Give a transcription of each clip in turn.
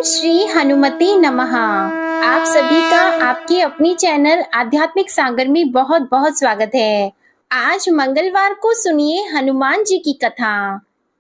ओम श्री हनुमते नमः। आप सभी का आपके अपनी चैनल आध्यात्मिक सागर में बहुत बहुत स्वागत है। आज मंगलवार को सुनिए हनुमान जी की कथा।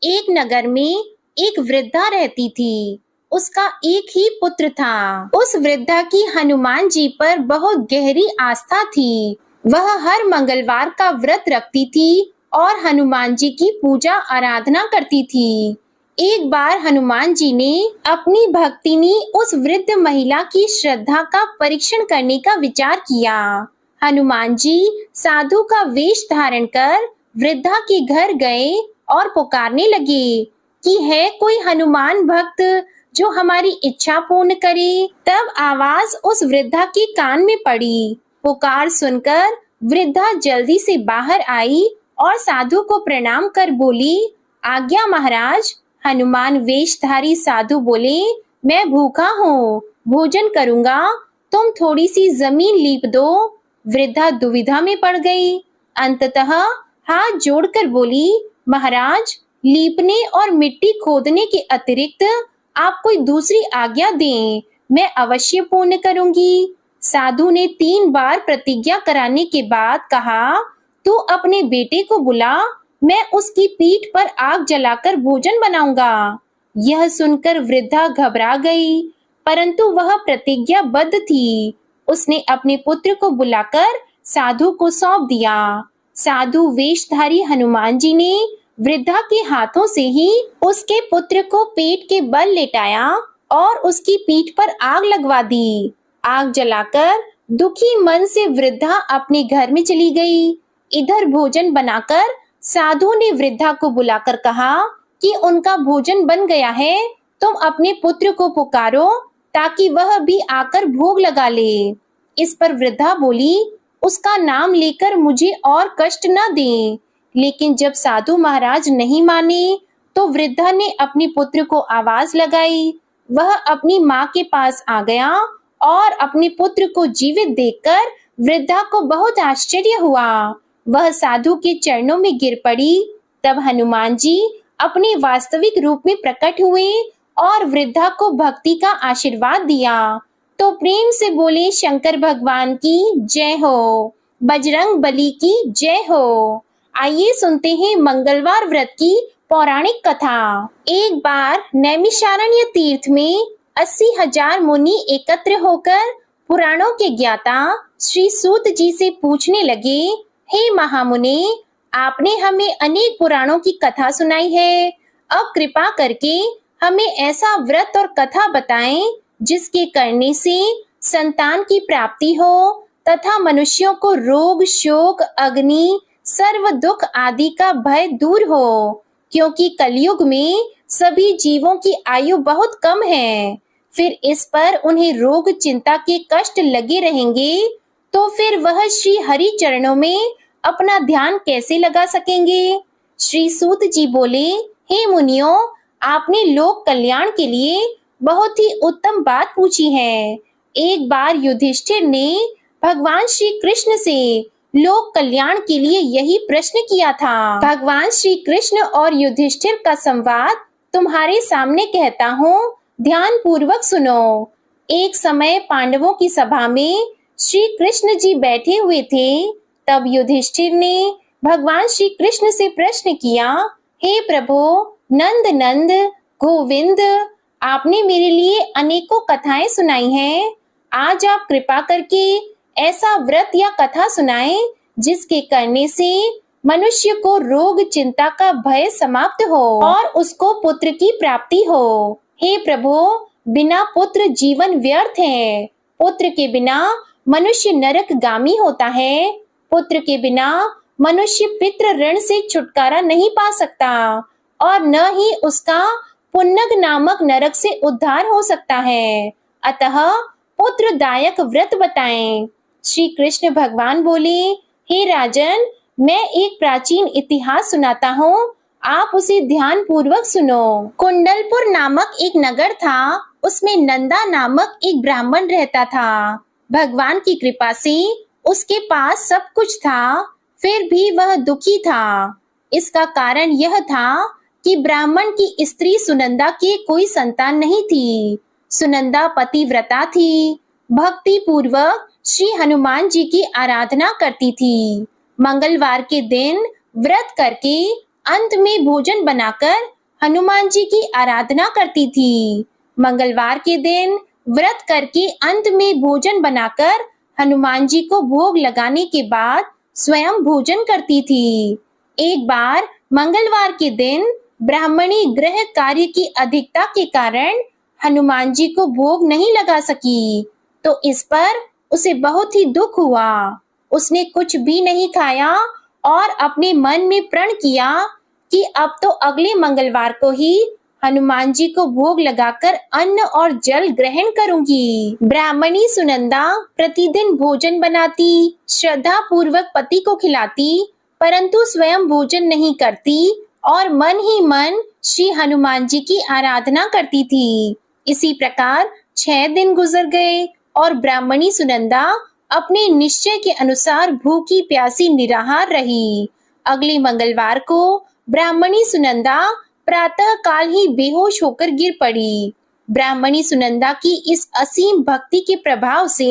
एक नगर में एक वृद्धा रहती थी। उसका एक ही पुत्र था। उस वृद्धा की हनुमान जी पर बहुत गहरी आस्था थी। वह हर मंगलवार का व्रत रखती थी और हनुमान जी की पूजा आराधना करती थी। एक बार हनुमान जी ने अपनी भक्तिनी उस वृद्ध महिला की श्रद्धा का परीक्षण करने का विचार किया। हनुमान जी साधु का वेश धारण कर वृद्धा के घर गए और पुकारने लगे कि है कोई हनुमान भक्त जो हमारी इच्छा पूर्ण करे। तब आवाज उस वृद्धा के कान में पड़ी। पुकार सुनकर वृद्धा जल्दी से बाहर आई और साधु को प्रणाम कर बोली, आज्ञा महाराज। हनुमान वेशधारी साधु बोले, मैं भूखा हूँ, भोजन करूंगा, तुम थोड़ी सी जमीन लीप दो। वृद्धा दुविधा में पड़ गई। अंततः हाथ जोड़कर बोली, महाराज, लीपने और मिट्टी खोदने के अतिरिक्त आप कोई दूसरी आज्ञा दें, मैं अवश्य पूर्ण करूंगी। साधु ने 3 बार प्रतिज्ञा कराने के बाद कहा, तू अपने बेटे को बुला, मैं उसकी पीठ पर आग जलाकर भोजन बनाऊंगा। यह सुनकर वृद्धा घबरा गई, परंतु वह प्रतिज्ञाबद्ध थी। उसने अपने पुत्र को बुलाकर साधु को सौंप दिया। साधु वेशधारी हनुमान जी ने वृद्धा के हाथों से ही उसके पुत्र को पेट के बल लेटाया और उसकी पीठ पर आग लगवा दी। आग जलाकर दुखी मन से वृद्धा अपने घर में चली गई। इधर भोजन बनाकर साधु ने वृद्धा को बुलाकर कहा कि उनका भोजन बन गया है, तुम अपने पुत्र को पुकारो ताकि वह भी आकर भोग लगा ले। इस पर वृद्धा बोली, उसका नाम लेकर मुझे और कष्ट न दें। लेकिन जब साधु महाराज नहीं माने तो वृद्धा ने अपने पुत्र को आवाज लगाई। वह अपनी माँ के पास आ गया और अपने पुत्र को जीवित देखकर वृद्धा को बहुत आश्चर्य हुआ। वह साधु के चरणों में गिर पड़ी। तब हनुमान जी अपने वास्तविक रूप में प्रकट हुए और वृद्धा को भक्ति का आशीर्वाद दिया। तो प्रेम से बोले, शंकर भगवान की जय हो, बजरंग बली की जय हो। आइए सुनते हैं मंगलवार व्रत की पौराणिक कथा। एक बार नैमिषारण्य तीर्थ में 80,000 मुनि एकत्र होकर पुराणों के ज्ञाता श्री सूत जी से पूछने लगे, हे महामुने, आपने हमें अनेक पुराणों की कथा सुनाई है। अब कृपा करके हमें ऐसा व्रत और कथा बताएं जिसके करने से संतान की प्राप्ति हो तथा मनुष्यों को रोग, शोक, अग्नि, सर्व दुख आदि का भय दूर हो, क्योंकि कलयुग में सभी जीवों की आयु बहुत कम है। फिर इस पर उन्हें रोग, चिंता के कष्ट लगे रहेंगे तो फिर वह श्री हरि चरणों में अपना ध्यान कैसे लगा सकेंगे। श्री सूत जी बोले, हे मुनियों, आपने लोक कल्याण के लिए बहुत ही उत्तम बात पूछी है। एक बार युधिष्ठिर ने भगवान श्री कृष्ण से लोक कल्याण के लिए यही प्रश्न किया था। भगवान श्री कृष्ण और युधिष्ठिर का संवाद तुम्हारे सामने कहता हूँ, ध्यान पूर्वक सुनो। एक समय पांडवों की सभा में श्री कृष्ण जी बैठे हुए थे। तब युधिष्ठिर ने भगवान श्री कृष्ण से प्रश्न किया, हे प्रभु, नंद नंद, गोविंद, आपने मेरे लिए अनेकों कथाएं सुनाई हैं। आज आप कृपा करके ऐसा व्रत या कथा सुनाएं जिसके करने से मनुष्य को रोग, चिंता का भय समाप्त हो और उसको पुत्र की प्राप्ति हो। हे प्रभु, बिना पुत्र जीवन व्यर्थ है। पुत्र के बिना मनुष्य नरकगामी होता है। पुत्र के बिना मनुष्य पितृ ऋण से छुटकारा नहीं पा सकता और न ही उसका पुन्नग नामक नरक से उद्धार हो सकता है। अतः पुत्रदायक व्रत बताएं। श्री कृष्ण भगवान बोले, हे राजन, मैं एक प्राचीन इतिहास सुनाता हूँ, आप उसे ध्यान पूर्वक सुनो। कुंडलपुर नामक एक नगर था। उसमें नंदा नामक एक ब्राह्मण रहता था। भगवान की कृपा से उसके पास सब कुछ था, फिर भी वह दुखी था। इसका कारण यह था कि ब्राह्मण की स्त्री सुनंदा की कोई संतान नहीं थी। सुनंदा पतिव्रता थी, भक्ति पूर्वक श्री हनुमान जी की आराधना करती थी। मंगलवार के दिन व्रत करके अंत में भोजन बनाकर हनुमान जी की आराधना करती थी। मंगलवार के दिन व्रत करके अंत में भोजन बनाकर हनुमान जी को भोग लगाने के बाद स्वयं भोजन करती थी। एक बार मंगलवार के दिन ब्राह्मणी गृह कार्य की अधिकता के कारण हनुमान जी को भोग नहीं लगा सकी, तो इस पर उसे बहुत ही दुख हुआ। उसने कुछ भी नहीं खाया और अपने मन में प्रण किया कि अब तो अगले मंगलवार को ही हनुमान जी को भोग लगाकर अन्न और जल ग्रहण करूंगी। ब्राह्मणी सुनंदा प्रतिदिन भोजन बनाती, श्रद्धा पूर्वक पति को खिलाती, परंतु स्वयं भोजन नहीं करती और मन ही मन श्री हनुमान जी की आराधना करती थी। इसी प्रकार 6 दिन गुजर गए और ब्राह्मणी सुनंदा अपने निश्चय के अनुसार भूखी प्यासी निराहार रही। अगले मंगलवार को ब्राह्मणी सुनंदा प्रातः काल ही बेहोश होकर गिर पड़ी। ब्राह्मणी सुनंदा की इस असीम भक्ति के प्रभाव से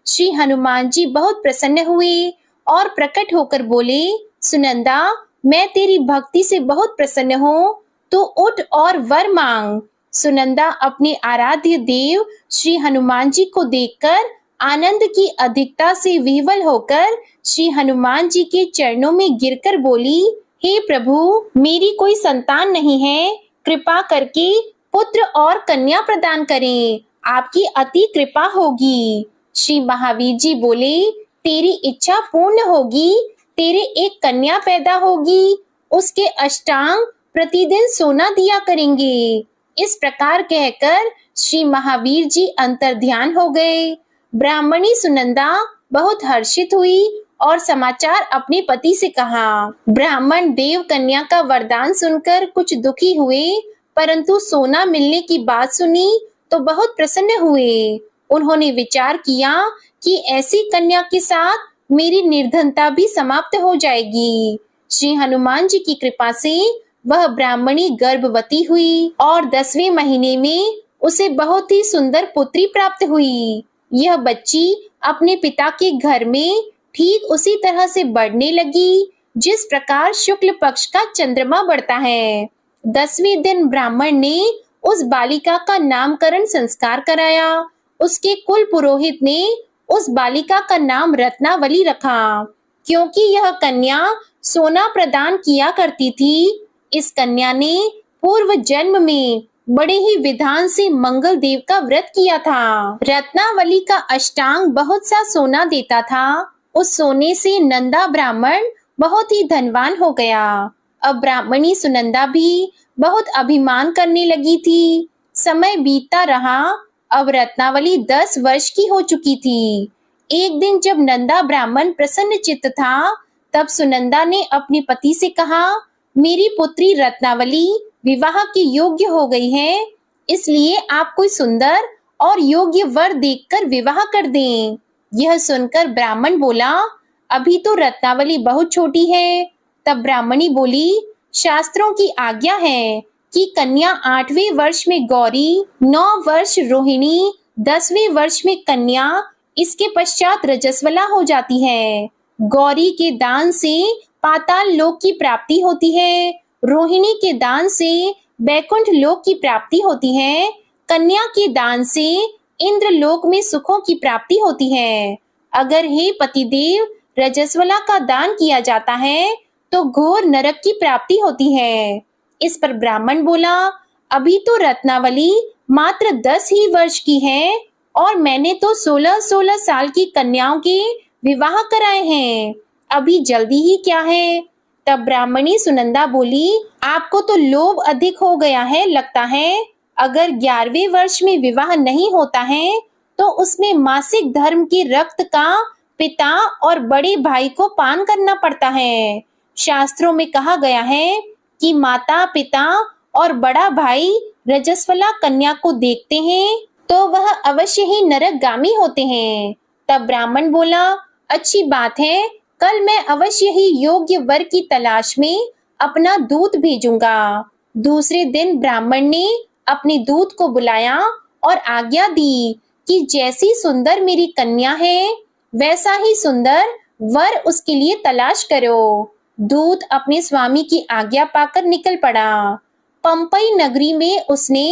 श्री हनुमान जी बहुत प्रसन्न हुए और प्रकट होकर बोले, सुनंदा, मैं तेरी भक्ति से बहुत प्रसन्न हूँ, तो उठ और वर मांग। सुनंदा अपने आराध्य देव श्री हनुमान जी को देखकर आनंद की अधिकता से विह्वल होकर श्री हनुमान जी के चरणों में गिरकर बोली, हे प्रभु, मेरी कोई संतान नहीं है, कृपा करके पुत्र और कन्या प्रदान करें, आपकी अति कृपा होगी। श्री महावीर जी बोले, तेरी इच्छा पूर्ण होगी, तेरे एक कन्या पैदा होगी, उसके अष्टांग प्रतिदिन सोना दिया करेंगे। इस प्रकार कहकर श्री महावीर जी अंतर्ध्यान हो गए। ब्राह्मणी सुनंदा बहुत हर्षित हुई और समाचार अपने पति से कहा। ब्राह्मण देव कन्या का वरदान सुनकर कुछ दुखी हुए, परंतु सोना मिलने की बात सुनी तो बहुत प्रसन्न हुए। उन्होंने विचार किया कि ऐसी कन्या के साथ मेरी निर्धनता भी समाप्त हो जाएगी। श्री हनुमान जी की कृपा से वह ब्राह्मणी गर्भवती हुई और 10वें महीने में उसे बहुत ही सुंदर पुत्री प्राप्त हुई। यह बच्ची अपने पिता के घर में ठीक उसी तरह से बढ़ने लगी जिस प्रकार शुक्ल पक्ष का चंद्रमा बढ़ता है। 10वें दिन ब्राह्मण ने उस बालिका का नामकरण संस्कार कराया। उसके कुल पुरोहित ने उस बालिका का नाम रत्नावली रखा, क्योंकि यह कन्या सोना प्रदान किया करती थी। इस कन्या ने पूर्व जन्म में बड़े ही विधान से मंगल देव का व्रत किया था। रत्नावली का अष्टांग बहुत सा सोना देता था। उस सोने से नंदा ब्राह्मण बहुत ही धनवान हो गया। अब ब्राह्मणी सुनंदा भी बहुत अभिमान करने लगी थी। समय बीतता रहा। अब रत्नावली 10 वर्ष की हो चुकी थी। एक दिन जब नंदा ब्राह्मण प्रसन्न चित्त था, तब सुनंदा ने अपने पति से कहा, मेरी पुत्री रत्नावली विवाह के योग्य हो गई है, इसलिए आप कोई सुंदर और योग्य वर देखकर विवाह कर दें। यह सुनकर ब्राह्मण बोला, अभी तो रत्नावली बहुत छोटी है। तब ब्राह्मणी बोली, शास्त्रों की आज्ञा है कि कन्या 8वें वर्ष में गौरी, 9 वर्ष रोहिणी, 10वें वर्ष में कन्या, इसके पश्चात रजस्वला हो जाती है। गौरी के दान से पाताल लोक की प्राप्ति होती है, रोहिणी के दान से बैकुंठ लोक की प्राप्ति होती है, कन्या के दान से इंद्र लोक में सुखों की प्राप्ति होती है। अगर हे पतिदेव रजस्वला का दान किया जाता है तो घोर नरक की प्राप्ति होती है। इस पर ब्राह्मण बोला, अभी तो रत्नावली मात्र 10 ही वर्ष की है और मैंने तो 16-16 साल की कन्याओं के विवाह कराए हैं, अभी जल्दी ही क्या है। तब ब्राह्मणी सुनंदा बोली, आपको तो लोभ अधिक हो गया है लगता है। अगर 11वें वर्ष में विवाह नहीं होता है तो उसमें मासिक धर्म के रक्त का पिता और बड़े भाई को पान करना पड़ता है। शास्त्रों में कहा गया है कि माता, पिता और बड़ा भाई रजस्वला कन्या को देखते हैं तो वह अवश्य ही नरकगामी होते हैं। तब ब्राह्मण बोला, अच्छी बात है, कल मैं अवश्य ही योग्य वर की तलाश में अपना दूत भेजूंगा। दूसरे दिन ब्राह्मण ने अपने दूत को बुलाया और आज्ञा दी कि जैसी सुंदर मेरी कन्या है वैसा ही सुंदर वर उसके लिए तलाश करो। दूत अपने स्वामी की आज्ञा पाकर निकल पड़ा। पंपई नगरी में उसने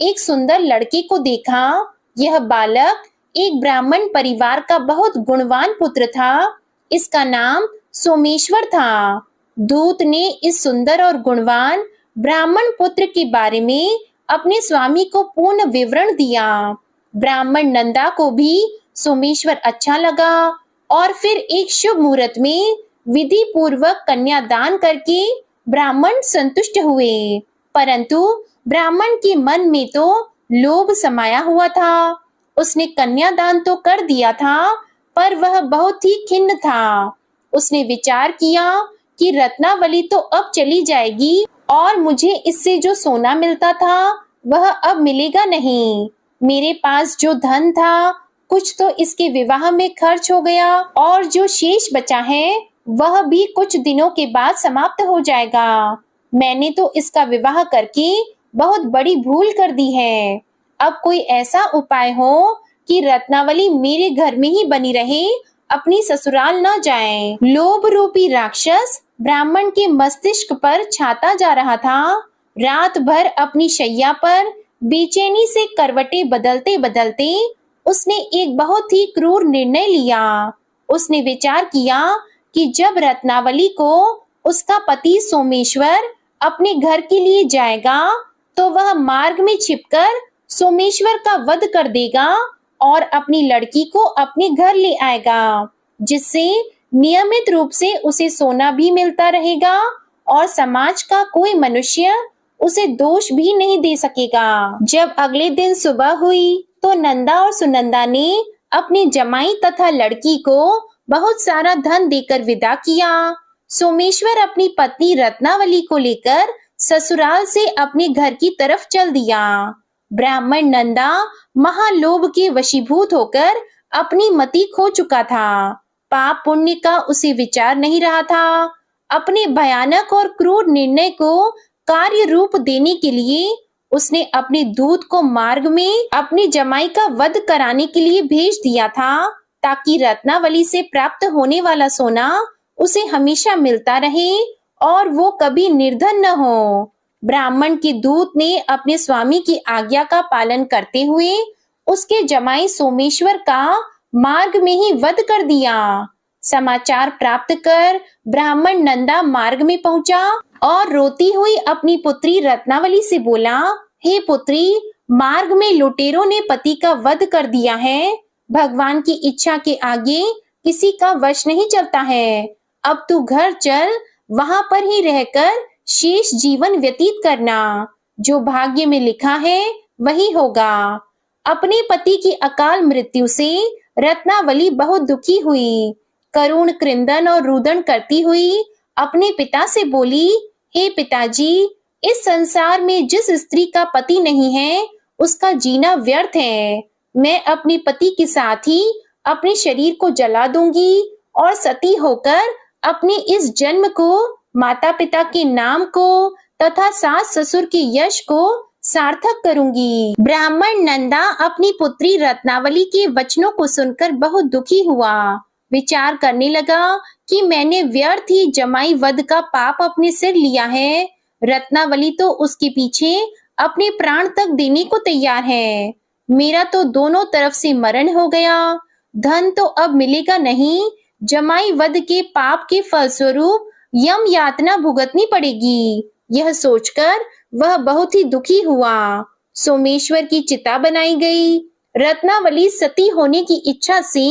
एक सुंदर लड़के को देखा। यह बालक एक ब्राह्मण परिवार का बहुत गुणवान पुत्र था। इसका नाम सोमेश्वर था। दूत ने इस सुंदर और गुणवान ब्राह्मण पुत्र के बारे में अपने स्वामी को पूर्ण विवरण दिया। ब्राह्मण नंदा को भी सोमेश्वर अच्छा लगा और फिर एक शुभ मुहूर्त में विधि पूर्वक कन्यादान करके ब्राह्मण संतुष्ट हुए। परंतु ब्राह्मण के मन में तो लोभ समाया हुआ था। उसने कन्यादान तो कर दिया था, पर वह बहुत ही खिन्न था। उसने विचार किया कि रत्नावली तो अब चली जाएगी और मुझे इससे जो सोना मिलता था वह अब मिलेगा नहीं। मेरे पास जो धन था कुछ तो इसके विवाह में खर्च हो गया और जो शेष बचा है वह भी कुछ दिनों के बाद समाप्त हो जाएगा। मैंने तो इसका विवाह करके बहुत बड़ी भूल कर दी है। अब कोई ऐसा उपाय हो कि रत्नावली मेरे घर में ही बनी रहे, अपनी ससुराल न जाए। लोभ रूपी राक्षस ब्राह्मण के मस्तिष्क पर छाता जा रहा था। रात भर अपनी शैया पर बेचैनी से करवटें बदलते बदलते उसने एक बहुत ही क्रूर निर्णय लिया। उसने विचार किया कि जब रत्नावली को उसका पति सोमेश्वर अपने घर के लिए जाएगा तो वह मार्ग में छिपकर सोमेश्वर का वध कर देगा और अपनी लड़की को अपने घर ले आएगा, जिससे नियमित रूप से उसे सोना भी मिलता रहेगा और समाज का कोई मनुष्य उसे दोष भी नहीं दे सकेगा। जब अगले दिन सुबह हुई तो नंदा और सुनंदा ने अपने जमाई तथा लड़की को बहुत सारा धन देकर विदा किया। सोमेश्वर अपनी पत्नी रत्नावली को लेकर ससुराल से अपने घर की तरफ चल दिया। ब्राह्मण नंदा महालोभ के वशीभूत होकर अपनी मति खो चुका था। पाप पुण्य का उसे विचार नहीं रहा था। अपने भयानक और क्रूर निर्णय को कार्य रूप देने के लिए उसने अपने दूत को मार्ग में अपनी जमाई का वध कराने के लिए भेज दिया था, ताकि रत्नावली से प्राप्त होने वाला सोना उसे हमेशा मिलता रहे और वो कभी निर्धन न हो। ब्राह्मण के दूत ने अपने स्वामी की आज्ञा का पालन करते हुए उसके जमाई सोमेश्वर का मार्ग में ही वध कर दिया। समाचार प्राप्त कर ब्राह्मण नंदा मार्ग में पहुंचा और रोती हुई अपनी पुत्री रत्नावली से बोला, हे पुत्री, मार्ग में लुटेरों ने पति का वध कर दिया है। भगवान की इच्छा के आगे किसी का वश नहीं चलता है। अब तू घर चल, वहां पर ही रहकर शेष जीवन व्यतीत करना। जो भाग्य में लिखा है वही होगा। अपने पति की अकाल मृत्यु से रत्नावली बहुत दुखी हुई। करुण क्रंदन और रुदन करती हुई अपने पिता से बोली, हे पिताजी, इस संसार में जिस स्त्री का पति नहीं है उसका जीना व्यर्थ है। मैं अपने पति के साथ ही अपने शरीर को जला दूंगी और सती होकर अपने इस जन्म को, माता पिता के नाम को तथा सास ससुर के यश को सार्थक करूंगी। ब्राह्मण नंदा अपनी पुत्री रत्नावली के वचनों को सुनकर बहुत दुखी हुआ। विचार करने लगा कि मैंने व्यर्थ ही जमाई वध का पाप अपने सिर लिया है। रत्नावली तो उसके पीछे अपने प्राण तक देने को तैयार है। मेरा तो दोनों तरफ से मरण हो गया। धन तो अब मिलेगा नहीं। जमाई वध के पाप के फलस्वरूप यम यातना भुगतनी पड़ेगी। यह सोचकर वह बहुत ही दुखी हुआ। सोमेश्वर की चिता बनाई गई। रत्नावली सती होने की इच्छा से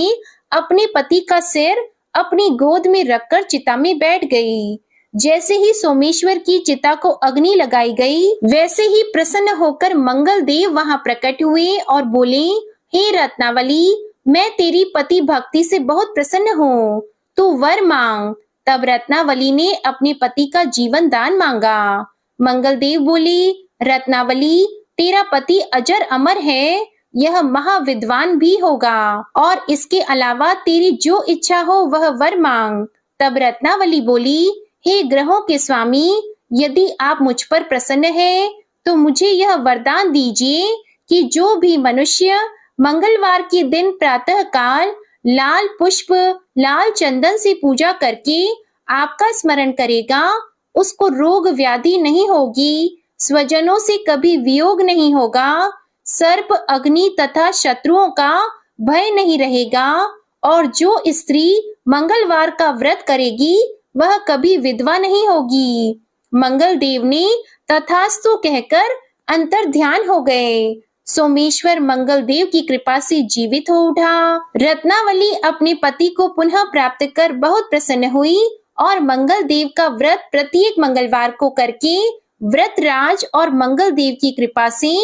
अपने पति का सिर अपनी गोद में रखकर चिता में बैठ गई। जैसे ही सोमेश्वर की चिता को अग्नि लगाई गई, वैसे ही प्रसन्न होकर मंगल देव वहां प्रकट हुए और बोले, हे रत्नावली, मैं तेरी पति भक्ति से बहुत प्रसन्न हूँ, तू वर मांग। तब रत्नावली ने अपने पति का जीवन दान मांगा। मंगल देव बोले, रत्नावली, तेरा पति अजर अमर है, यह महाविद्वान भी होगा और इसके अलावा तेरी जो इच्छा हो वह वर मांग। तब रत्नावली बोली, हे ग्रहों के स्वामी, यदि आप मुझ पर प्रसन्न हैं तो मुझे यह वरदान दीजिए कि जो भी मनुष्य मंगलवार के दिन प्रातः काल लाल पुष्प, लाल चंदन से पूजा करके आपका स्मरण करेगा, उसको रोग व्याधि नहीं होगी, स्वजनों से कभी वियोग नहीं होगा, सर्प, अग्नि तथा शत्रुओं का भय नहीं रहेगा। और जो स्त्री मंगलवार का व्रत करेगी वह कभी विधवा नहीं होगी। मंगल देव ने तथास्तु कहकर अंतर ध्यान हो गए। सोमेश्वर मंगल देव की कृपा से जीवित हो उठा। रत्नावली अपने पति को पुनः प्राप्त कर बहुत प्रसन्न हुई और मंगल देव का व्रत प्रत्येक मंगलवार को करके व्रतराज और मंगल देव की कृपा से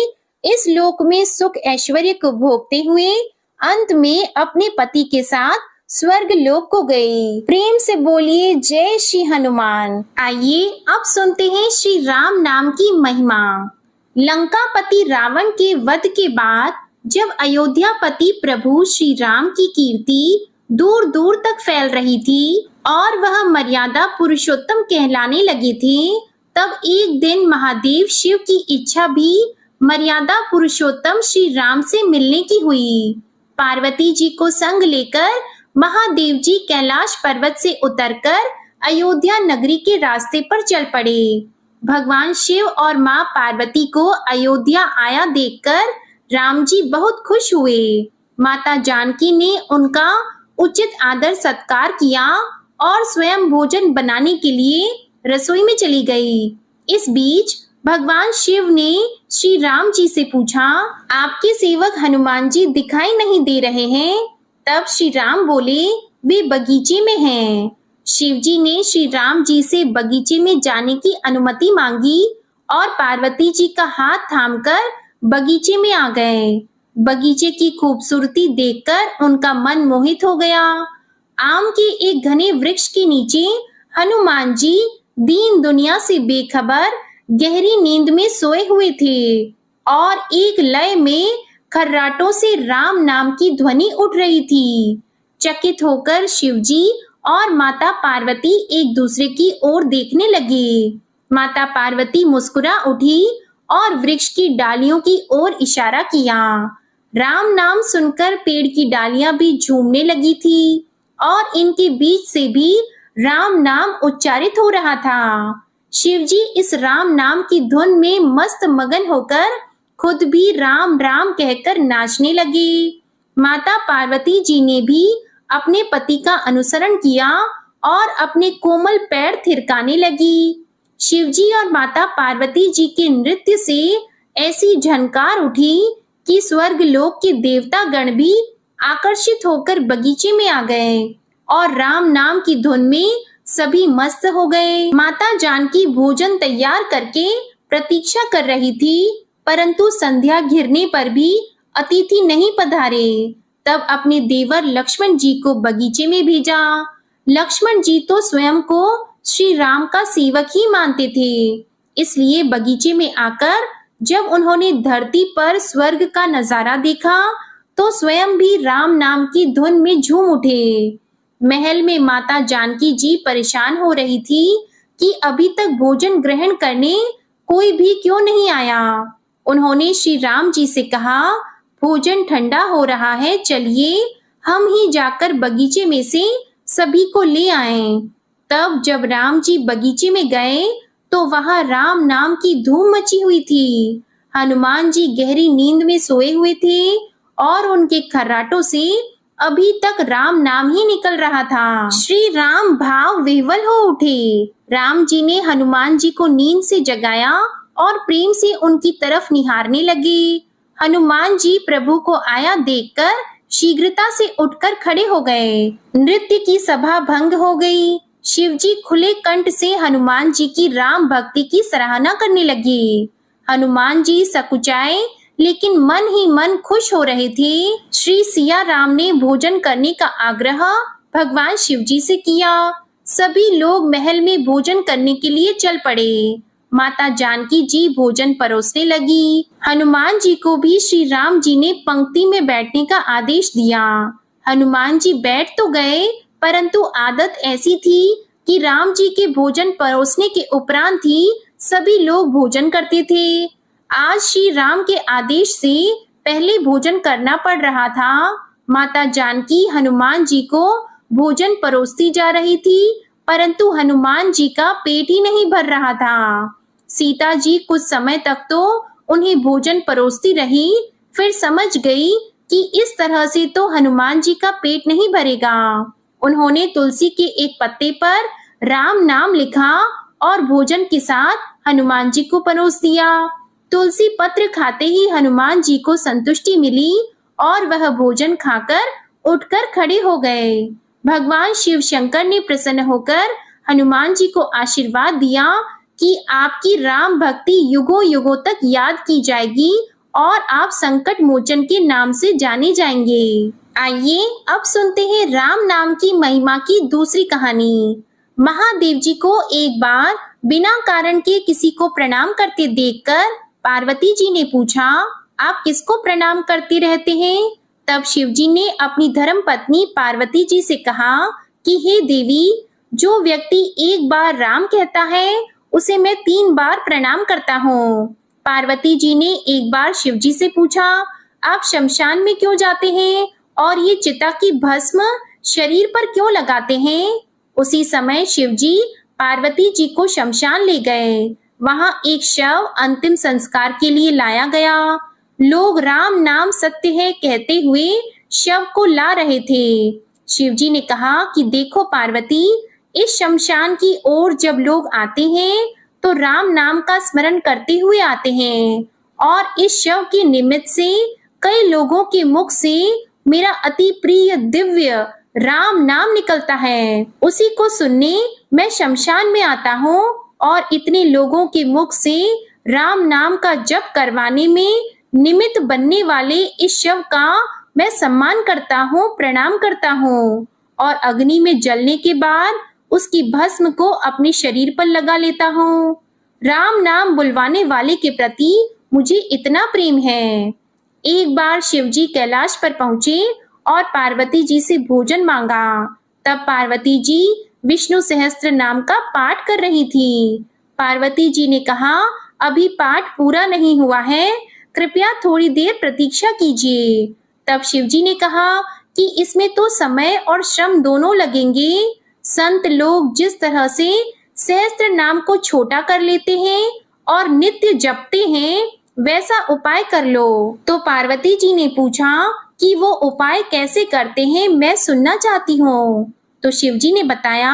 इस लोक में सुख ऐश्वर्य को भोगते हुए अंत में अपने पति के साथ स्वर्ग लोक को गई। प्रेम से बोलिए जय श्री हनुमान। आइए अब सुनते हैं श्री राम नाम की महिमा। लंकापति रावण के वध के बाद जब अयोध्यापति प्रभु श्री राम की कीर्ति दूर दूर तक फैल रही थी और वह मर्यादा पुरुषोत्तम कहलाने लगे थे, तब एक दिन महादेव शिव की इच्छा भी मर्यादा पुरुषोत्तम श्री राम से मिलने की हुई। पार्वती जी को संग लेकर महादेव जी कैलाश पर्वत से उतरकर अयोध्या नगरी के रास्ते पर चल पड़े। भगवान शिव और माँ पार्वती को अयोध्या आया देखकर राम जी बहुत खुश हुए। माता जानकी ने उनका उचित आदर सत्कार किया और स्वयं भोजन बनाने के लिए रसोई में चली गई। इस बीच भगवान शिव ने श्री राम जी से पूछा, आपके सेवक हनुमान जी दिखाई नहीं दे रहे हैं। तब श्री राम बोले, वे बगीचे में हैं। शिव जी ने श्री राम जी से बगीचे में जाने की अनुमति मांगी और पार्वती जी का हाथ थामकर बगीचे में आ गए। बगीचे की खूबसूरती देखकर उनका मन मोहित हो गया। आम के एक घने वृक्ष के नीचे हनुमान जी दीन दुनिया से बेखबर गहरी नींद में सोए हुए थे और एक लय में खर्राटों से राम नाम की ध्वनि उठ रही थी। चकित होकर शिवजी और माता पार्वती एक दूसरे की ओर देखने लगे। माता पार्वती मुस्कुरा उठी और वृक्ष की डालियों की ओर इशारा किया। राम नाम सुनकर पेड़ की डालियां भी झूमने लगी थी और इनके बीच से भी राम नाम उच्चारित हो रहा था। शिवजी इस राम नाम की धुन में मस्त मगन होकर खुद भी राम राम कहकर नाचने लगे। माता पार्वती जी ने भी अपने पति का अनुसरण किया और अपने कोमल पैर थिरकाने लगी। शिवजी और माता पार्वती जी के नृत्य से ऐसी झनकार उठी कि स्वर्ग लोक के देवता गण भी आकर्षित होकर बगीचे में आ गए और राम नाम की धुन में सभी मस्त हो गए। माता जानकी भोजन तैयार करके प्रतीक्षा कर रही थी, परंतु संध्या घिरने पर भी अतिथि नहीं पधारे। तब अपने देवर लक्ष्मण जी को बगीचे में भेजा। लक्ष्मण जी तो स्वयं को श्री राम का सेवक ही मानते थे, इसलिए बगीचे में आकर जब उन्होंने धरती पर स्वर्ग का नजारा देखा तो स्वयं भी राम नाम की धुन में झूम उठे। महल में माता जानकी जी परेशान हो रही थी कि अभी तक भोजन ग्रहण करने कोई भी क्यों नहीं आया। उन्होंने श्री राम जी से कहा, भोजन ठंडा हो रहा है, चलिए हम ही जाकर बगीचे में से सभी को ले आएं। तब जब राम जी बगीचे में गए तो वहां राम नाम की धूम मची हुई थी। हनुमान जी गहरी नींद में सोए हुए थे और उनके खर्राटों से अभी तक राम नाम ही निकल रहा था। श्री राम भाव विह्वल हो उठे। राम जी ने हनुमान जी को नींद से जगाया और प्रेम से उनकी तरफ निहारने लगे। हनुमान जी प्रभु को आया देखकर शीघ्रता से उठकर खड़े हो गए। नृत्य की सभा भंग हो गई। शिव जी खुले कंठ से हनुमान जी की राम भक्ति की सराहना करने लगे। हनुमान जी सकुचाए लेकिन मन ही मन खुश हो रहे थे। श्री सिया राम ने भोजन करने का आग्रह भगवान शिव जी से किया। सभी लोग महल में भोजन करने के लिए चल पड़े। माता जानकी जी भोजन परोसने लगी। हनुमान जी को भी श्री राम जी ने पंक्ति में बैठने का आदेश दिया। हनुमान जी बैठ तो गए, परंतु आदत ऐसी थी कि राम जी के भोजन परोसने के उपरांत ही सभी लोग भोजन करते थे। आज श्री राम के आदेश से पहले भोजन करना पड़ रहा था। माता जानकी हनुमान जी को भोजन परोसती जा रही थी, परंतु हनुमान जी का पेट ही नहीं भर रहा था। सीता जी कुछ समय तक तो उन्हें भोजन परोसती रही, फिर समझ गई कि इस तरह से तो हनुमान जी का पेट नहीं भरेगा। उन्होंने तुलसी के एक पत्ते पर राम नाम लिखा और भोजन के साथ हनुमान जी को परोस दिया। तुलसी पत्र खाते ही हनुमान जी को संतुष्टि मिली और वह भोजन खाकर उठकर खड़े हो गए। भगवान शिव शंकर ने प्रसन्न होकर हनुमान जी को आशीर्वाद दिया कि आपकी राम भक्ति युगों युगों तक याद की जाएगी और आप संकट मोचन के नाम से जाने जाएंगे। आइए अब सुनते हैं राम नाम की महिमा की दूसरी कहानी। महादेव जी को एक बार बिना कारण के किसी को प्रणाम करते देखकर पार्वती जी ने पूछा, आप किसको प्रणाम करते रहते हैं? तब शिव जी ने अपनी धर्म पत्नी पार्वती जी से कहा कि हे देवी, जो व्यक्ति एक बार राम कहता है उसे मैं 3 बार प्रणाम करता हूँ। पार्वती जी ने एक बार शिव जी से पूछा, आप शमशान में क्यों जाते हैं और ये चिता की भस्म शरीर पर क्यों लगाते हैं? उसी समय शिव जी पार्वती जी को शमशान ले गए। वहां एक शव अंतिम संस्कार के लिए लाया गया। लोग राम नाम सत्य है कहते हुए शव को ला रहे थे। शिव जी ने कहा कि देखो पार्वती, इस शमशान की ओर जब लोग आते हैं तो राम नाम का स्मरण करते हुए आते हैं और इस शव के निमित्त से कई लोगों के मुख से मेरा अति प्रिय दिव्य राम नाम निकलता है। उसी को सुनने मैं शमशान में आता हूँ और इतने लोगों के मुख से राम नाम का जप करवाने में निमित्त बनने वाले इस शव का मैं सम्मान करता हूँ, प्रणाम करता हूँ और अग्नि में जलने के बाद उसकी भस्म को अपने शरीर पर लगा लेता हूँ। राम नाम बुलवाने वाले के प्रति मुझे इतना प्रेम है। एक बार शिव जी कैलाश पर पहुंचे और पार्वती जी से भोजन मांगा। तब पार्वती जी विष्णु सहस्त्र नाम का पाठ कर रही थी। पार्वती जी ने कहा, अभी पाठ पूरा नहीं हुआ है, कृपया थोड़ी देर प्रतीक्षा कीजिए। तब शिव जी ने कहा कि इसमें तो समय और श्रम दोनों लगेंगे। संत लोग जिस तरह से सहस्त्र नाम को छोटा कर लेते हैं और नित्य जपते हैं, वैसा उपाय कर लो। तो पार्वती जी ने पूछा कि वो उपाय कैसे करते हैं, मैं सुनना चाहती हूँ। तो शिव जी ने बताया,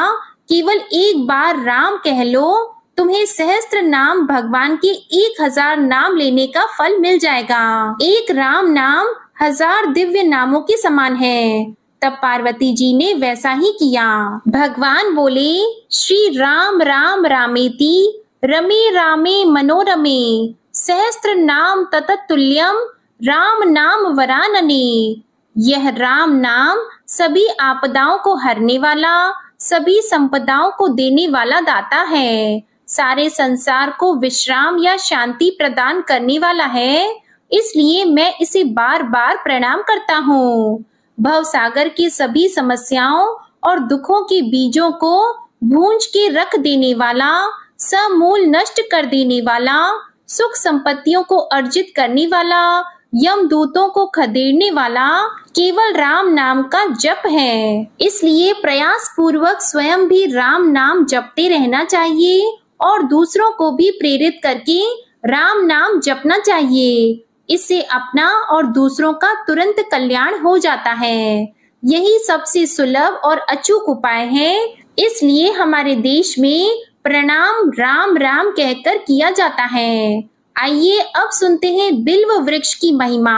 केवल एक बार राम कह लो, तुम्हें सहस्त्र नाम भगवान के 1000 नाम लेने का फल मिल जाएगा। एक राम नाम 1000 दिव्य नामों के समान है। तब पार्वती जी ने वैसा ही किया। भगवान बोले, श्री राम राम रामेति रमे रामे मनोरमे सहस्त्र नाम तततुल्यम राम नाम वरानने। यह राम नाम सभी आपदाओं को हरने वाला, सभी संपदाओं को देने वाला दाता है, सारे संसार को विश्राम या शांति प्रदान करने वाला है। इसलिए मैं इसे बार बार प्रणाम करता हूँ। भव सागर की सभी समस्याओं और दुखों के बीजों को भूंज के रख देने वाला, समूल नष्ट कर देने वाला, सुख संपत्तियों को अर्जित करने वाला, यमदूतों को खदेड़ने वाला केवल राम नाम का जप है। इसलिए प्रयास पूर्वक स्वयं भी राम नाम जपते रहना चाहिए और दूसरों को भी प्रेरित करके राम नाम जपना चाहिए। इससे अपना और दूसरों का तुरंत कल्याण हो जाता है। यही सबसे सुलभ और अचूक उपाय है। इसलिए हमारे देश में प्रणाम राम राम कहकर किया जाता है। आइए अब सुनते हैं बिल्व वृक्ष की महिमा।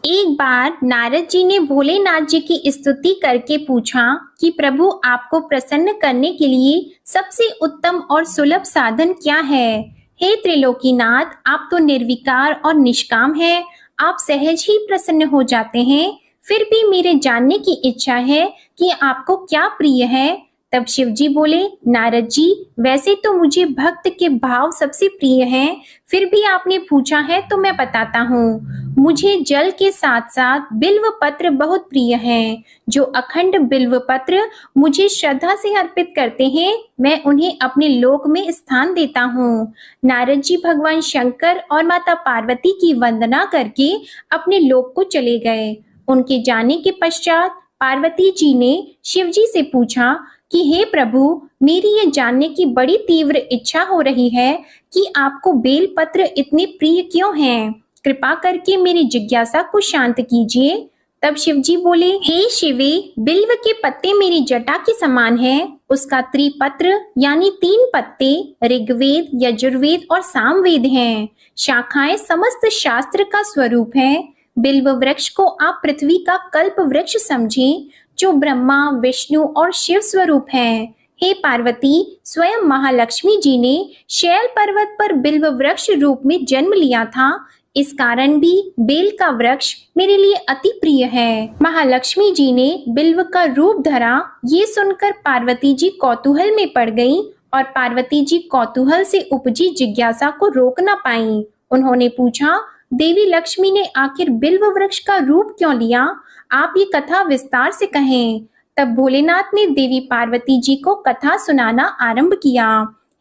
एक बार नारद जी ने भोलेनाथ जी की स्तुति करके पूछा कि प्रभु, आपको प्रसन्न करने के लिए सबसे उत्तम और सुलभ साधन क्या है? हे त्रिलोकीनाथ, आप तो निर्विकार और निष्काम हैं। आप सहज ही प्रसन्न हो जाते हैं। फिर भी मेरे जानने की इच्छा है कि आपको क्या प्रिय है, तब शिव जी बोले, नारद जी, वैसे तो मुझे भक्त के भाव सबसे प्रिय हैं, फिर भी आपने पूछा है तो मैं बताता हूँ। मुझे जल के साथ साथ बिल्व पत्र बहुत प्रिय हैं। जो अखंड बिल्व पत्र मुझे श्रद्धा से अर्पित करते हैं, मैं उन्हें अपने लोक में स्थान देता हूँ। नारद जी भगवान शंकर और माता पार्वती की वंदना करके अपने लोक को चले गए। उनके जाने के पश्चात पार्वती जी ने शिव जी से पूछा कि हे प्रभु, मेरी ये जानने की बड़ी तीव्र इच्छा हो रही है कि आपको बेल पत्र इतने प्रिय क्यों हैं? कृपा करके मेरी जिज्ञासा को शांत कीजिए। तब शिव जी बोले, हे शिवे, बिल्व के पत्ते मेरी जटा के समान हैं। उसका त्रिपत्र यानी 3 पत्ते ऋग्वेद, यजुर्वेद और सामवेद हैं। शाखाएं समस्त शास्त्र का स्वरूप है। बिल्व वृक्ष को आप पृथ्वी का कल्प वृक्ष समझें, जो ब्रह्मा, विष्णु और शिव स्वरूप है। हे पार्वती, स्वयं महालक्ष्मी जी ने शैल पर्वत पर बिल्व वृक्ष रूप में जन्म लिया था। इस कारण भी बेल का वृक्ष मेरे लिए अति प्रिय है। महालक्ष्मी जी ने बिल्व का रूप धरा, ये सुनकर पार्वती जी कौतूहल में पड़ गईं और पार्वती जी कौतूहल से उपजी जिज्ञासा को रोक न पाईं। उन्होंने पूछा, देवी लक्ष्मी ने आखिर बिल्व वृक्ष का रूप क्यों लिया? आप ये कथा विस्तार से कहें। तब भोलेनाथ ने देवी पार्वती जी को कथा सुनाना आरंभ किया।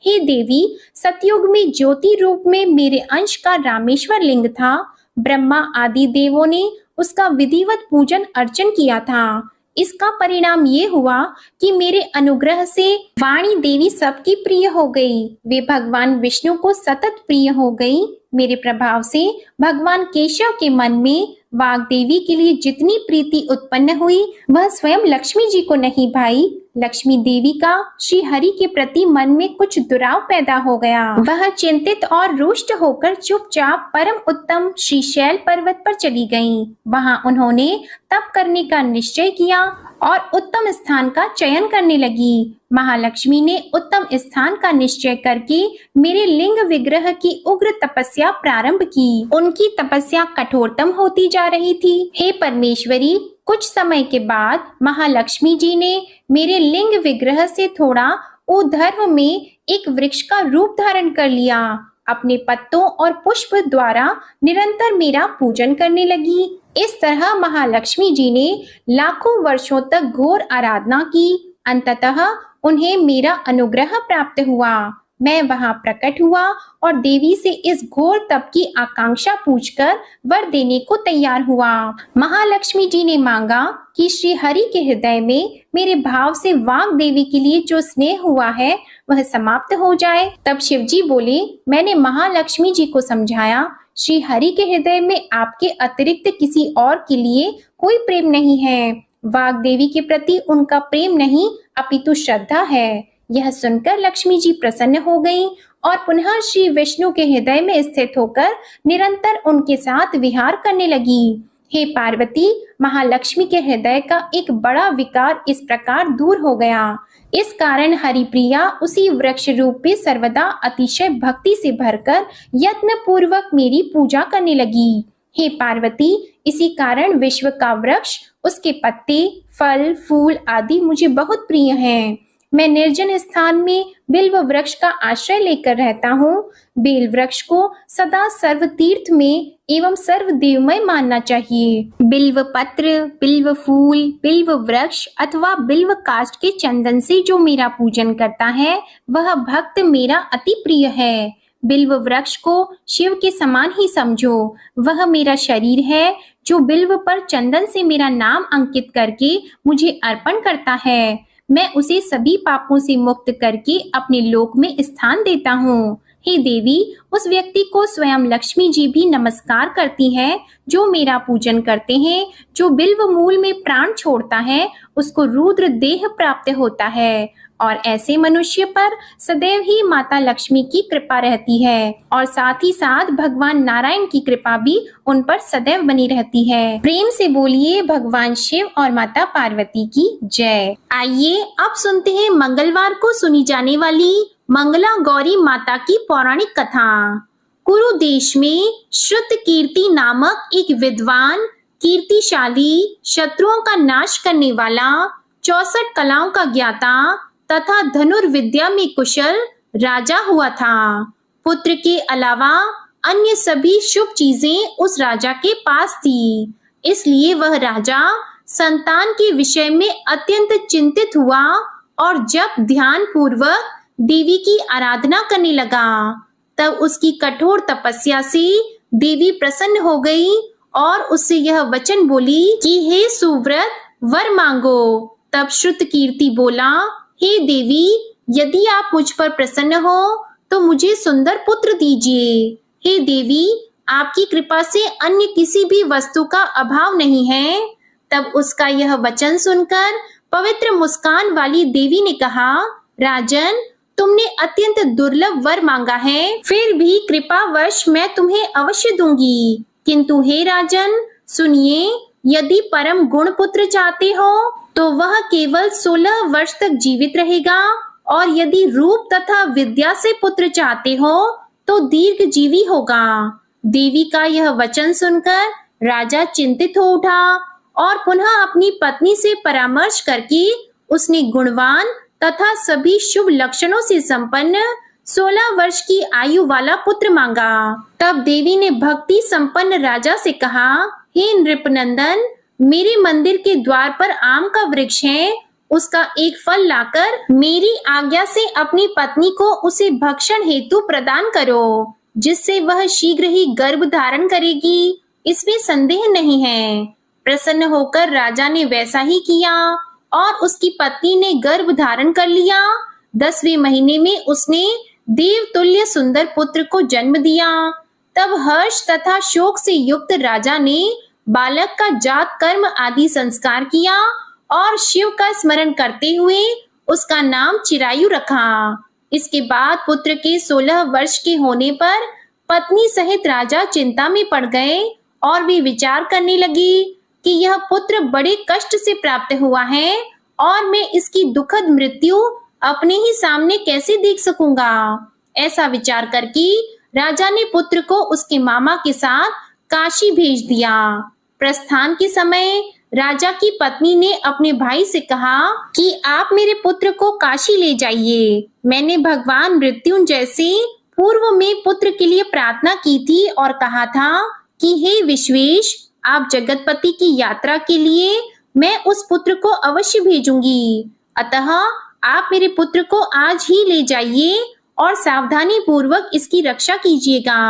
हे देवी, सतयुग में ज्योति रूप में मेरे अंश का रामेश्वर लिंग था। ब्रह्मा आदि देवों ने उसका विधिवत पूजन अर्चन किया था। इसका परिणाम ये हुआ कि मेरे अनुग्रह से वाणी देवी सबकी प्रिय हो गई। वे भगवान विष्णु को सतत प्रिय हो गई। मेरे प्रभाव से भगवान केशव के मन में वाग देवी के लिए जितनी प्रीति उत्पन्न हुई, वह स्वयं लक्ष्मी जी को नहीं भाई। लक्ष्मी देवी का श्री हरि के प्रति मन में कुछ दुराव पैदा हो गया। वह चिंतित और रुष्ट होकर चुपचाप परम उत्तम श्री शैल पर्वत पर चली गईं। वहां उन्होंने तप करने का निश्चय किया और उत्तम स्थान का चयन करने लगी। महालक्ष्मी ने उत्तम स्थान का निश्चय करके मेरे लिंग विग्रह की उग्र तपस्या प्रारंभ की। उनकी तपस्या कठोरतम होती जा रही थी। हे परमेश्वरी, कुछ समय के बाद महालक्ष्मी जी ने मेरे लिंग विग्रह से थोड़ा ऊर्ध्व में एक वृक्ष का रूप धारण कर लिया। अपने पत्तों और पुष्प द्वारा निरंतर मेरा पूजन करने लगी। इस तरह महालक्ष्मी जी ने लाखों वर्षों तक घोर आराधना की। अंततः उन्हें मेरा अनुग्रह प्राप्त हुआ। मैं वहां प्रकट हुआ और देवी से इस घोर तप की आकांक्षा पूछकर वर देने को तैयार हुआ। महालक्ष्मी जी ने मांगा कि श्री हरि के हृदय में मेरे भाव से वाग देवी के लिए जो स्नेह हुआ है वह समाप्त हो जाए। तब शिव जी बोले, मैंने महालक्ष्मी जी को समझाया, श्री हरि के हृदय में आपके अतिरिक्त किसी और के लिए कोई प्रेम नहीं है। वाग देवी के प्रति उनका प्रेम नहीं अपितु श्रद्धा है। यह सुनकर लक्ष्मी जी प्रसन्न हो गईं और पुनः श्री विष्णु के हृदय में स्थित होकर निरंतर उनके साथ विहार करने लगी। हे पार्वती, महालक्ष्मी के हृदय का एक बड़ा विकार इस प्रकार दूर हो गया। इस कारण हरिप्रिया उसी वृक्ष रूप में सर्वदा अतिशय भक्ति से भरकर यत्न पूर्वक मेरी पूजा करने लगी। हे पार्वती, इसी कारण विश्व का वृक्ष, उसके पत्ते, फल, फूल आदि मुझे बहुत प्रिय हैं। मैं निर्जन स्थान में बिल्व वृक्ष का आश्रय लेकर रहता हूँ। बेल वृक्ष को सदा सर्व तीर्थ में एवं सर्व देवमय मानना चाहिए। बिल्व पत्र, बिल्व फूल, बिल्व वृक्ष अथवा बिल्व काष्ठ के चंदन से जो मेरा पूजन करता है वह भक्त मेरा अति प्रिय है। बिल्व वृक्ष को शिव के समान ही समझो। वह मेरा शरीर है जो बिल्व पर चंदन से मेरा नाम अंकित करके मुझे अर्पण करता है। मैं उसे सभी पापों से मुक्त करके अपने लोक में स्थान देता हूँ। हे देवी, उस व्यक्ति को स्वयं लक्ष्मी जी भी नमस्कार करती हैं जो मेरा पूजन करते हैं। जो बिल्व मूल में प्राण छोड़ता है उसको रुद्र देह प्राप्त होता है और ऐसे मनुष्य पर सदैव ही माता लक्ष्मी की कृपा रहती है और साथ ही साथ भगवान नारायण की कृपा भी उन पर सदैव बनी रहती है। प्रेम से बोलिए भगवान शिव और माता पार्वती की जय। आइए अब सुनते हैं मंगलवार को सुनी जाने वाली मंगला गौरी माता की पौराणिक कथा। कुरु देश में श्रुत कीर्ति नामक एक विद्वान, कीर्तिशाली, शत्रुओं का नाश करने वाला, 64 कलाओं का ज्ञाता, तथा धनुर्विद्या में कुशल राजा हुआ था। पुत्र के अलावा अन्य सभी शुभ चीजें उस राजा के पास थी, इसलिए वह राजा संतान के विषय में अत्यंत चिंतित हुआ और जब ध्यान पूर्वक देवी की आराधना करने लगा तब उसकी कठोर तपस्या से देवी प्रसन्न हो गई और उससे यह वचन बोली कि हे सुव्रत, वर मांगो। तब श्रुतकीर्ति बोला, हे देवी, यदि आप मुझ पर प्रसन्न हो तो मुझे सुंदर पुत्र दीजिए। हे देवी, आपकी कृपा से अन्य किसी भी वस्तु का अभाव नहीं है। तब उसका यह वचन सुनकर पवित्र मुस्कान वाली देवी ने कहा, राजन, तुमने अत्यंत दुर्लभ वर मांगा है, फिर भी कृपावश मैं तुम्हें अवश्य दूंगी। किंतु हे राजन, सुनिए, यदि परम गुण पुत्र चाहते हो तो वह केवल 16 वर्ष तक जीवित रहेगा, और यदि रूप तथा विद्या से पुत्र चाहते हो तो दीर्घजीवी होगा। देवी का यह वचन सुनकर राजा चिंतित हो उठा और पुनः अपनी पत्नी से परामर्श करके उसने गुणवान तथा सभी शुभ लक्षणों से संपन्न 16 वर्ष की आयु वाला पुत्र मांगा। तब देवी ने भक्ति संपन्न राजा से कहा, हे नृपनंदन, मेरे मंदिर के द्वार पर आम का वृक्ष है, उसका एक फल लाकर मेरी आज्ञा से अपनी पत्नी को उसे भक्षण हेतु प्रदान करो, जिससे वह शीघ्र ही गर्भ धारण करेगी, इसमें संदेह नहीं है। प्रसन्न होकर राजा ने वैसा ही किया और उसकी पत्नी ने गर्भ धारण कर लिया। 10वें महीने में उसने देवतुल्य सुंदर पुत्र को जन्म दिया। तब हर्ष तथा शोक से युक्त राजा ने बालक का जात कर्म आदि संस्कार किया और शिव का स्मरण करते हुए उसका नाम चिरायु रखा। इसके बाद पुत्र के 16 वर्ष के होने पर पत्नी सहित राजा चिंता में पड़ गए और वे विचार करने लगी कि यह पुत्र बड़े कष्ट से प्राप्त हुआ है और मैं इसकी दुखद मृत्यु अपने ही सामने कैसे देख सकूंगा। ऐसा विचार करके राजा ने पुत्र को उसके मामा के साथ काशी भेज दिया। प्रस्थान के समय राजा की पत्नी ने अपने भाई से कहा कि आप मेरे पुत्र को काशी ले जाइए। मैंने भगवान मृत्युंजय से पूर्व में पुत्र के लिए प्रार्थना की थी और कहा था कि हे विश्वेश, आप जगतपति की यात्रा के लिए मैं उस पुत्र को अवश्य भेजूंगी। अतः आप मेरे पुत्र को आज ही ले जाइए और सावधानी पूर्वक इसकी रक्षा कीजिएगा।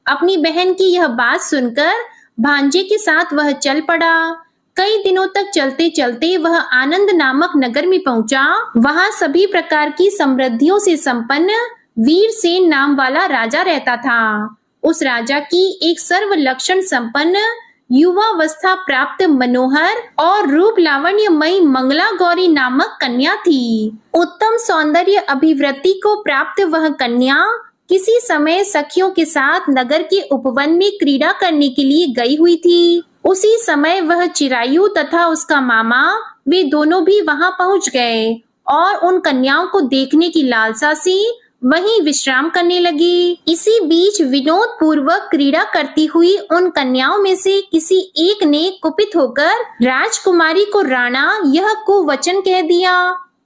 अपनी बहन की यह बात सुनकर भांजे के साथ वह चल पड़ा। कई दिनों तक चलते चलते वह आनंद नामक नगर में पहुंचा। वहां सभी प्रकार की समृद्धियों से संपन्न वीरसेन नाम वाला राजा रहता था। उस राजा की एक सर्व लक्षण संपन्न युवावस्था प्राप्त मनोहर और रूप लावण्यमयी मंगला गौरी नामक कन्या थी। उत्तम सौंदर्य अभिवृद्धि को प्राप्त वह कन्या किसी समय सखियों के साथ नगर के उपवन में क्रीड़ा करने के लिए गई हुई थी। उसी समय वह चिरायु तथा उसका मामा वे दोनों भी वहां पहुंच गए और उन कन्याओं को देखने की लालसा से वहीं विश्राम करने लगी। इसी बीच विनोद पूर्वक क्रीड़ा करती हुई उन कन्याओं में से किसी एक ने कुपित होकर राजकुमारी को राणा यह कुवचन कह दिया।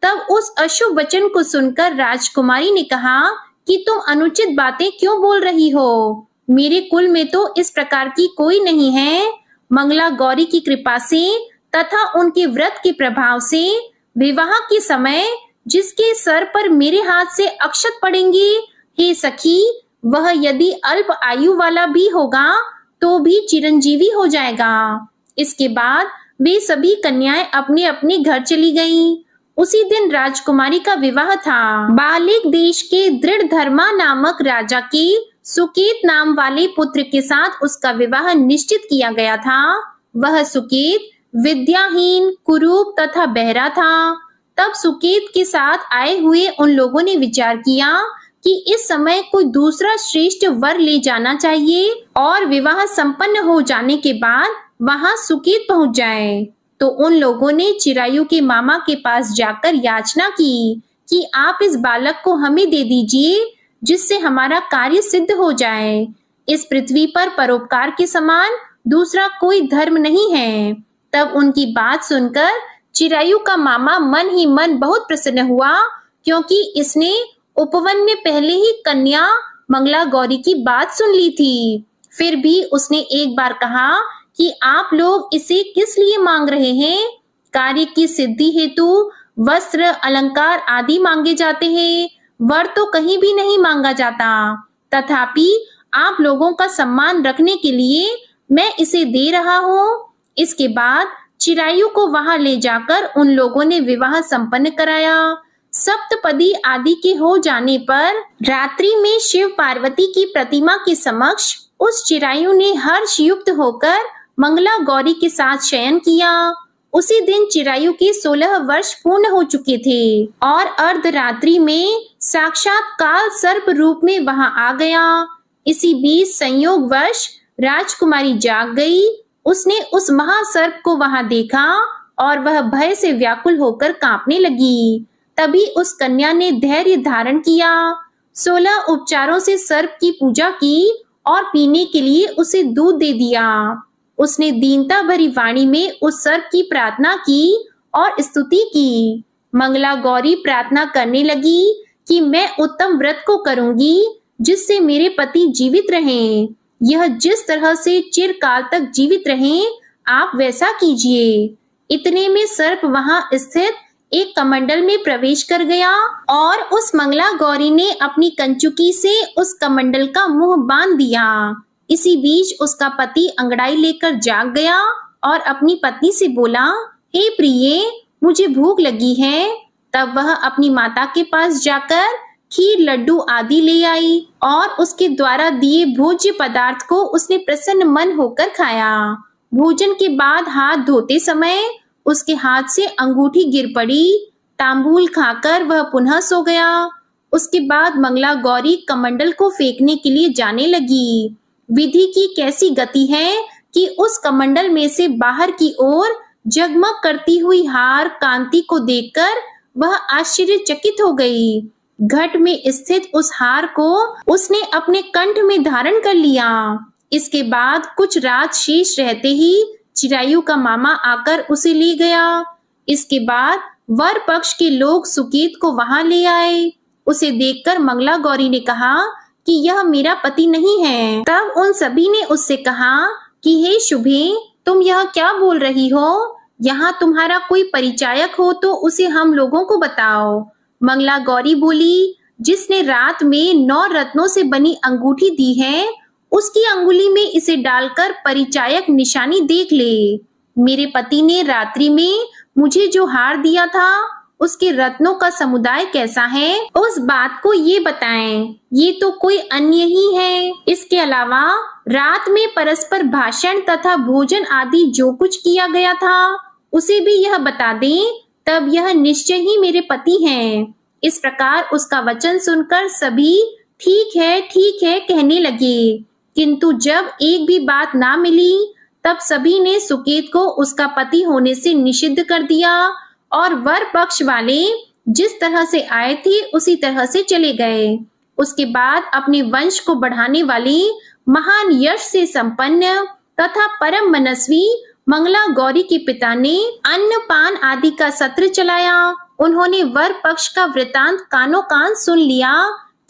तब उस अशुभ वचन को सुनकर राजकुमारी ने कहा कि तुम अनुचित बातें क्यों बोल रही हो? मेरे कुल में तो इस प्रकार की कोई नहीं है। मंगला गौरी की कृपा से तथा उनके व्रत के प्रभाव से विवाह के समय जिसके सर पर मेरे हाथ से अक्षत पड़ेंगे, हे सखी, वह यदि अल्प आयु वाला भी होगा तो भी चिरंजीवी हो जाएगा। इसके बाद वे सभी कन्याएं अपने अपने घर चली गईं। उसी दिन राजकुमारी का विवाह था। बालिक देश के दृढ़ धर्मा नामक राजा के सुकेत नाम वाले पुत्र के साथ उसका विवाह निश्चित किया गया था। वह सुकेत विद्याहीन, कुरूप तथा बहरा था। तब सुकेत के साथ आए हुए उन लोगों ने विचार किया कि इस समय कोई दूसरा श्रेष्ठ वर ले जाना चाहिए और विवाह संपन्न हो जाने के बाद वहां सुकेत पहुंच जाए। तो उन लोगों ने चिरायु के मामा के पास जाकर याचना की कि आप इस बालक को हमें दे दीजिए, जिससे हमारा कार्य सिद्ध हो जाए। इस पृथ्वी पर परोपकार के समान दूसरा कोई धर्म नहीं है। तब उनकी बात सुनकर चिरायु का मामा मन ही मन बहुत प्रसन्न हुआ, क्योंकि इसने उपवन में पहले ही कन्या मंगला गौरी की बात सुन ली थी। फिर भी उसने एक बार कहा कि आप लोग इसे किस लिए मांग रहे हैं? कार्य की सिद्धि हेतु वस्त्र, अलंकार आदि मांगे जाते हैं, वर तो कहीं भी नहीं मांगा जाता। तथापि आप लोगों का सम्मान रखने के लिए मैं इसे दे रहा हूँ। इसके बाद चिरायु को वहां ले जाकर उन लोगों ने विवाह संपन्न कराया। सप्तपदी आदि के हो जाने पर रात्रि में शिव पार्वती की प्रतिमा के समक्ष उस चिरायु ने हर्ष युक्त होकर मंगला गौरी के साथ शयन किया। उसी दिन चिरायु के 16 वर्ष पूर्ण हो चुके थे और अर्धरात्रि में साक्षात काल सर्प रूप में वहां आ गया। इसी बीच संयोगवश राजकुमारी जाग गई। उसने उस महासर्प को वहां देखा और वह भय से व्याकुल होकर कांपने लगी। तभी उस कन्या ने धैर्य धारण किया, 16 उपचारों से सर्प की पूजा की और पीने के लिए उसे दूध दे दिया। उसने दीनता भरी वाणी में उस सर्प की प्रार्थना की और स्तुति की। मंगला गौरी प्रार्थना करने लगी कि मैं उत्तम व्रत को करूंगी जिससे मेरे पति जीवित रहें। यह जिस तरह से चिरकाल तक जीवित रहें, आप वैसा कीजिए। इतने में सर्प वहां स्थित एक कमंडल में प्रवेश कर गया और उस मंगला गौरी ने अपनी कंचुकी से उस कमंडल का मुंह बांध दिया। इसी बीच उसका पति अंगड़ाई लेकर जाग गया और अपनी पत्नी से बोला, हे प्रिये, मुझे भूख लगी है। तब वह अपनी माता के पास जाकर खीर, लड्डू आदि ले आई और उसके द्वारा दिए भोज्य पदार्थ को उसने प्रसन्न मन होकर खाया। भोजन के बाद हाथ धोते समय उसके हाथ से अंगूठी गिर पड़ी। तांबूल खाकर वह पुनः सो गया। उसके बाद मंगला गौरी कमंडल को फेंकने के लिए जाने लगी। विधि की कैसी गति है कि उस कमंडल में से बाहर की ओर जगमग करती हुई हार कांति को देखकर वह आश्चर्यचकित हो गई। घट में स्थित उस हार को उसने अपने कंठ में धारण कर लिया। इसके बाद कुछ रात शेष रहते ही चिरायु का मामा आकर उसे ले गया। इसके बाद वर पक्ष के लोग सुकेत को वहां ले आए। उसे देखकर मंगला गौरी ने कहा कि यह मेरा पति नहीं है। तब उन सभी ने उससे कहा कि हे शुभे, तुम यह क्या बोल रही हो? यहाँ तुम्हारा कोई परिचायक हो तो उसे हम लोगों को बताओ। मंगला गौरी बोली, जिसने रात में 9 रत्नों से बनी अंगूठी दी है, उसकी अंगुली में इसे डालकर परिचायक निशानी देख ले। मेरे पति ने रात्रि में मुझे जो हार दिया था, उसके रत्नों का समुदाय कैसा है, उस बात को ये बताएं। ये तो कोई अन्य ही है। इसके अलावा रात में परस्पर भाषण तथा भोजन आदि जो कुछ किया गया था, उसे भी यह बता दें, तब यह निश्चय ही मेरे पति हैं। इस प्रकार उसका वचन सुनकर सभी ठीक है कहने लगे, किंतु जब एक भी बात ना मिली, तब सभी ने सुकेत को उसका पति होने से निषिद्ध कर दिया और वर पक्ष वाले जिस तरह से आए थे उसी तरह से चले गए। उसके बाद अपने वंश को बढ़ाने वाली महान यश से संपन्न तथा परम मनस्वी मंगला गौरी के पिता ने अन्न पान आदि का सत्र चलाया। उन्होंने वर पक्ष का वृतांत कानों कान सुन लिया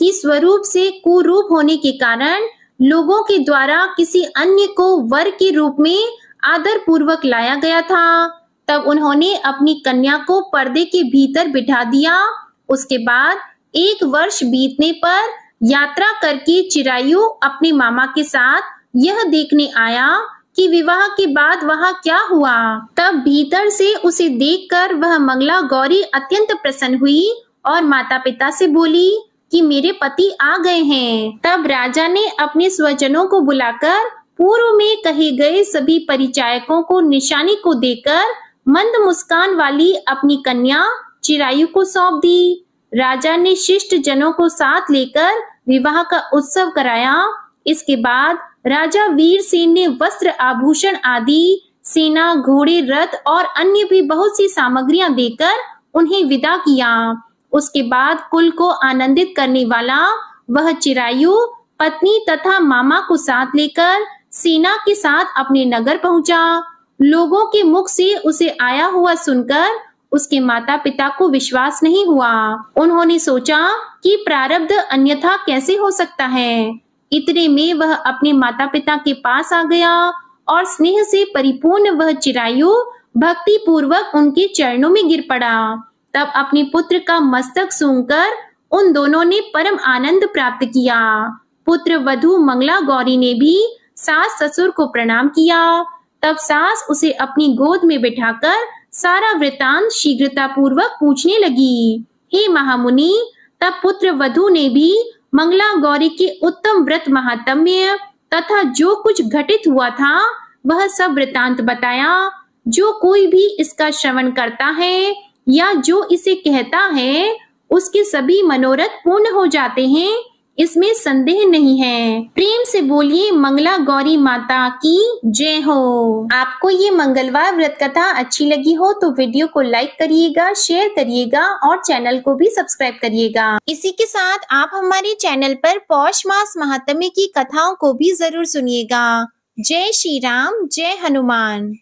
कि स्वरूप से कुरूप होने के कारण लोगों के द्वारा किसी अन्य को वर के रूप में आदर पूर्वक लाया गया था। तब उन्होंने अपनी कन्या को पर्दे के भीतर बिठा दिया। उसके बाद 1 वर्ष बीतने पर यात्रा करके चिरायु अपने मामा के साथ यह देखने आया कि विवाह के बाद वहां क्या हुआ। तब भीतर से उसे देखकर वह मंगला गौरी अत्यंत प्रसन्न हुई और माता पिता से बोली कि मेरे पति आ गए हैं। तब राजा ने अपने स्वजनों को बुलाकर पूर्व में कहे गए सभी परिचायकों को निशानी को देकर मंद मुस्कान वाली अपनी कन्या चिरायु को सौंप दी। राजा ने शिष्ट जनों को साथ लेकर विवाह का उत्सव कराया। इसके बाद राजा वीरसेन ने वस्त्र, आभूषण आदि, सेना, घोड़े, रथ और अन्य भी बहुत सी सामग्रियां देकर उन्हें विदा किया। उसके बाद कुल को आनंदित करने वाला वह चिरायु पत्नी तथा मामा को साथ लेकर सेना के साथ अपने नगर पहुंचा। लोगों के मुख से उसे आया हुआ सुनकर उसके माता पिता को विश्वास नहीं हुआ। उन्होंने सोचा कि प्रारब्ध अन्यथा कैसे हो सकता है। इतने में वह अपने माता पिता के पास आ गया और स्नेह से परिपूर्ण वह चिरायु भक्ति पूर्वक उनके चरणों में गिर पड़ा। तब अपने पुत्र का मस्तक सूंघकर उन दोनों ने परम आनंद प्राप्त किया। पुत्र वधू मंगला गौरी ने भी सास ससुर को प्रणाम किया। तब सास उसे अपनी गोद में बिठाकर सारा वृतांत शीघ्रता पूर्वक पूछने लगी। हे महामुनि, तब पुत्र वधू ने भी मंगला गौरी के उत्तम व्रत महात्म्य तथा जो कुछ घटित हुआ था वह सब वृतांत बताया। जो कोई भी इसका श्रवण करता है या जो इसे कहता है उसके सभी मनोरथ पूर्ण हो जाते हैं, इसमें संदेह नहीं है। प्रेम से बोलिए मंगला गौरी माता की जय हो। आपको ये मंगलवार व्रत कथा अच्छी लगी हो तो वीडियो को लाइक करिएगा, शेयर करिएगा और चैनल को भी सब्सक्राइब करिएगा। इसी के साथ आप हमारे चैनल पर पौष मास महात्म्य की कथाओं को भी जरूर सुनिएगा। जय श्री राम, जय हनुमान।